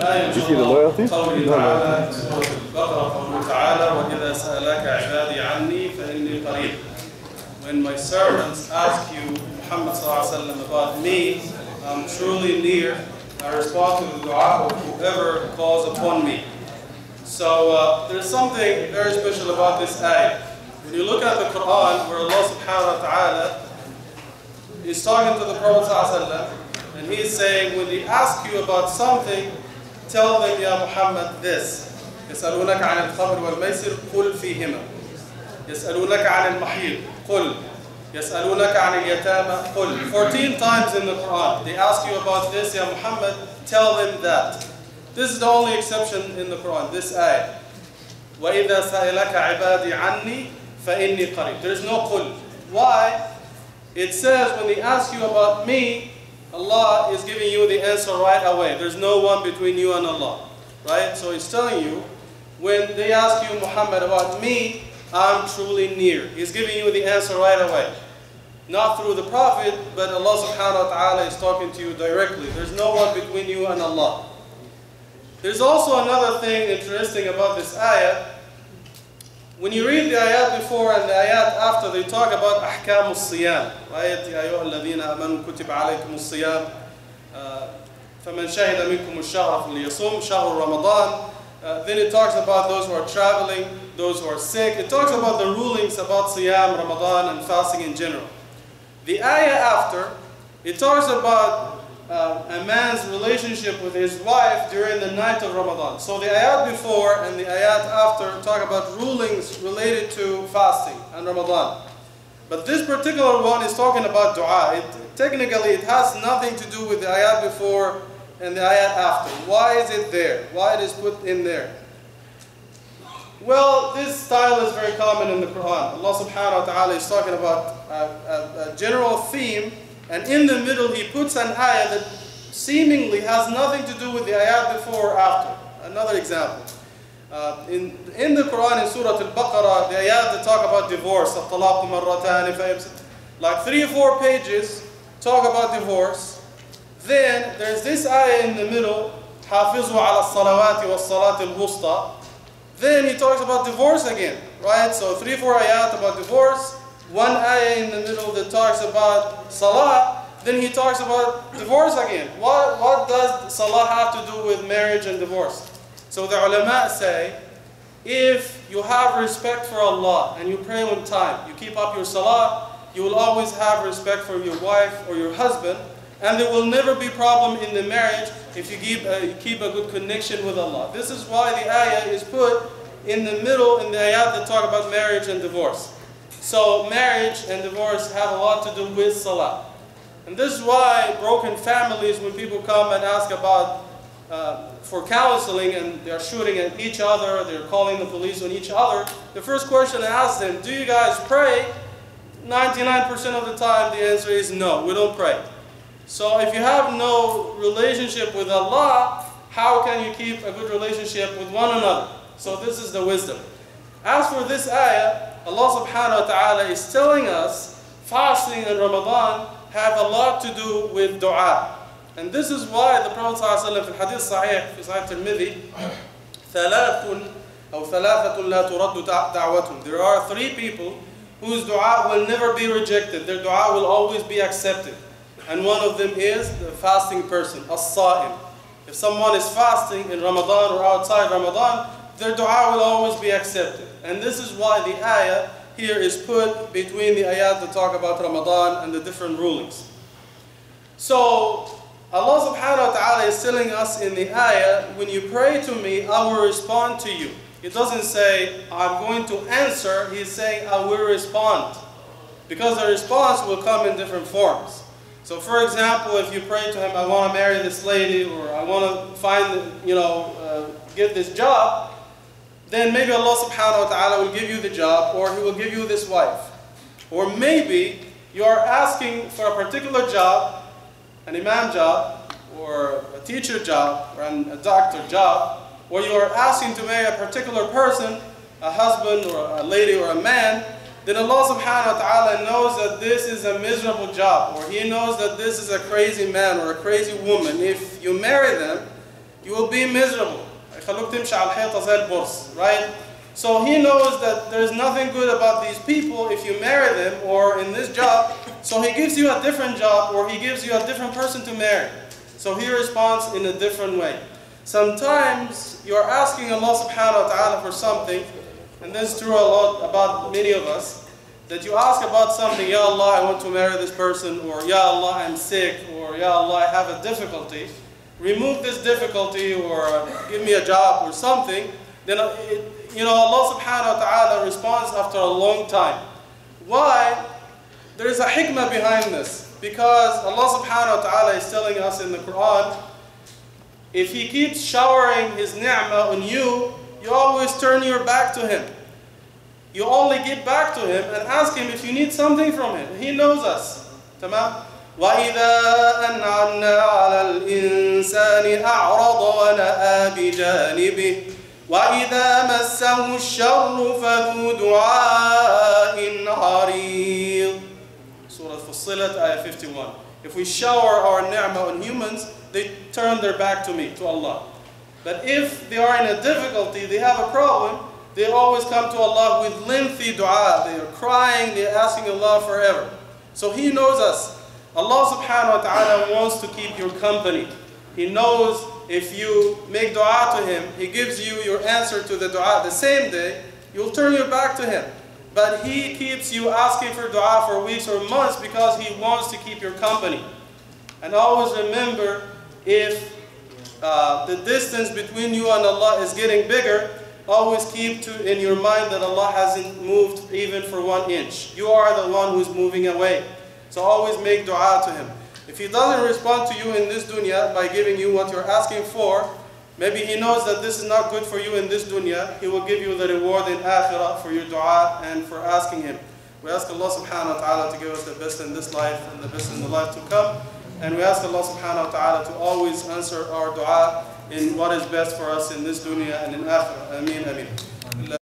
الآية إن شاء الله قوله تعالى في سورة البقرة قوله تعالى وإذا سألك عبادي عني فإني قريب. When my servants ask you, Muhammad ﷺ, about me, I'm truly near. I respond to the dua of whoever calls upon me. So there's something very special about this ayah. When you look at the Quran, where Allah subhanahu wa ta'ala is talking to the Prophet ﷺ, and he's saying, when they ask you about something, tell them, Ya Muhammad, this. يسألونك عن الخمر والميسر قل فيهما. يسألونك عن المحيط قل. يسألونك عن اليتامى قل. 14 times in the Quran, they ask you about this, Ya Muhammad, tell them that. This is the only exception in the Quran, this ayah. وَإِذَا سَأَلَكَ عِبَادِي عَنِّي فَإِنِّي قَرِيب. There's no قل. Why? It says when they ask you about me, Allah is giving you the answer right away. There's no one between you and Allah. Right? So He's telling you, when they ask you, Muhammad, about me, I'm truly near. He's giving you the answer right away. Not through the Prophet, but Allah subhanahu wa ta'ala is talking to you directly. There's no one between you and Allah. There's also another thing interesting about this ayah. When you read the ayat before and the ayat after, they talk about أحكام الصيام. Right? يا أيها الذين آمنوا كتب عليكم الصيام فمن شهد منكم الشهر فليصوم شهر رمضان. Then it talks about those who are traveling, those who are sick. It talks about the rulings about Siyam, Ramadan, and fasting in general. The ayah after, it talks about a man's relationship with his wife during the night of Ramadan. So the ayat before and the ayat after talk about rulings related to fasting and Ramadan. But this particular one is talking about dua. Technically, it has nothing to do with the ayat before and the ayat after. Why is it there? Why it is put in there? Well, this style is very common in the Quran. Allah subhanahu wa ta'ala is talking about a general theme, and in the middle He puts an ayah that seemingly has nothing to do with the ayat before or after. Another example. In the Quran, in Surah Al-Baqarah, the ayat that talk about divorce, like 3 or 4 pages talk about divorce. Then there's this ayah in the middle, حافظوا على الصلوات والصلاة الوسطى. Then he talks about divorce again, right? So 3 or 4 ayat about divorce, 1 ayah in the middle that talks about salah, then he talks about divorce again. What does salah have to do with marriage and divorce? So the ulama say, if you have respect for Allah and you pray on time, you keep up your salah, you will always have respect for your wife or your husband, and there will never be problem in the marriage if you keep a good connection with Allah. This is why the ayah is put in the middle in the ayat that talk about marriage and divorce. So marriage and divorce have a lot to do with salah. And this is why broken families, when people come and ask about for counseling and they're shooting at each other, they're calling the police on each other, the first question I ask them, do you guys pray? 99% of the time the answer is no, we don't pray. So if you have no relationship with Allah, how can you keep a good relationship with one another? So this is the wisdom. As for this ayah, Allah subhanahu wa ta'ala is telling us fasting and Ramadan have a lot to do with dua. And this is why the Prophet ﷺ in Hadith Sahih, في Sahih Tirmidhi, ثلاثة لا ترد دعوتهم. There are 3 people whose dua will never be rejected. Their dua will always be accepted. And one of them is the fasting person, as-sa'im. If someone is fasting in Ramadan or outside Ramadan, their dua will always be accepted. And this is why the ayah here is put between the ayat that talk about Ramadan and the different rulings. So Allah subhanahu wa ta'ala is telling us in the ayah, when you pray to me, I will respond to you. It doesn't say, I'm going to answer. He's saying, I will respond. Because the response will come in different forms. So for example, if you pray to him, I want to marry this lady, or I want to find, get this job, then maybe Allah subhanahu wa ta'ala will give you the job, or He will give you this wife. Or maybe you are asking for a particular job, an imam job, or a teacher job, or a doctor job, or you are asking to marry a particular person, a husband, or a lady, or a man, then Allah subhanahu wa ta'ala knows that this is a miserable job, or He knows that this is a crazy man or a crazy woman. If you marry them, you will be miserable. Right? So he knows that there's nothing good about these people if you marry them or in this job. So he gives you a different job or he gives you a different person to marry. So he responds in a different way. Sometimes you're asking Allah subhanahu wa ta'ala for something, and this is true a lot about many of us, that you ask about something, Ya Allah, I want to marry this person, or Ya Allah, I'm sick, or Ya Allah, I have a difficulty. Remove this difficulty, or give me a job, or something. Then Allah subhanahu wa ta'ala responds after a long time. Why? There is a hikmah behind this. Because Allah subhanahu wa ta'ala is telling us in the Quran, if He keeps showering His ni'mah on you, you always turn your back to Him. You only get back to Him and ask Him if you need something from Him. He knows us. Tamam? وَإِذَا أَنْعَمْنَا عَلَى الْإِنسَانِ أَعْرَضَ وَنَأَى بِجَانِبِهِ وَإِذَا مَسَّهُ الشَّرُّ فَذُو دُعَاءٍ عَرِيضٍ. Surah Fussilat, ayah 51. If we shower our ni'mah on humans, they turn their back to me, to Allah. But if they are in a difficulty, they have a problem, they always come to Allah with lengthy dua. They are crying, they are asking Allah forever. So He knows us. Allah subhanahu wa ta'ala wants to keep your company. He knows if you make dua to Him, He gives you your answer to the dua the same day, you'll turn your back to Him. But He keeps you asking for dua for weeks or months because He wants to keep your company. And always remember, if the distance between you and Allah is getting bigger, always keep in your mind that Allah hasn't moved even for 1 inch. You are the one who's moving away. So always make dua to Him. If He doesn't respond to you in this dunya by giving you what you're asking for, maybe He knows that this is not good for you in this dunya. He will give you the reward in akhirah for your dua and for asking Him. We ask Allah subhanahu wa ta'ala to give us the best in this life and the best in the life to come. And we ask Allah subhanahu wa ta'ala to always answer our dua in what is best for us in this dunya and in akhirah. Ameen, ameen.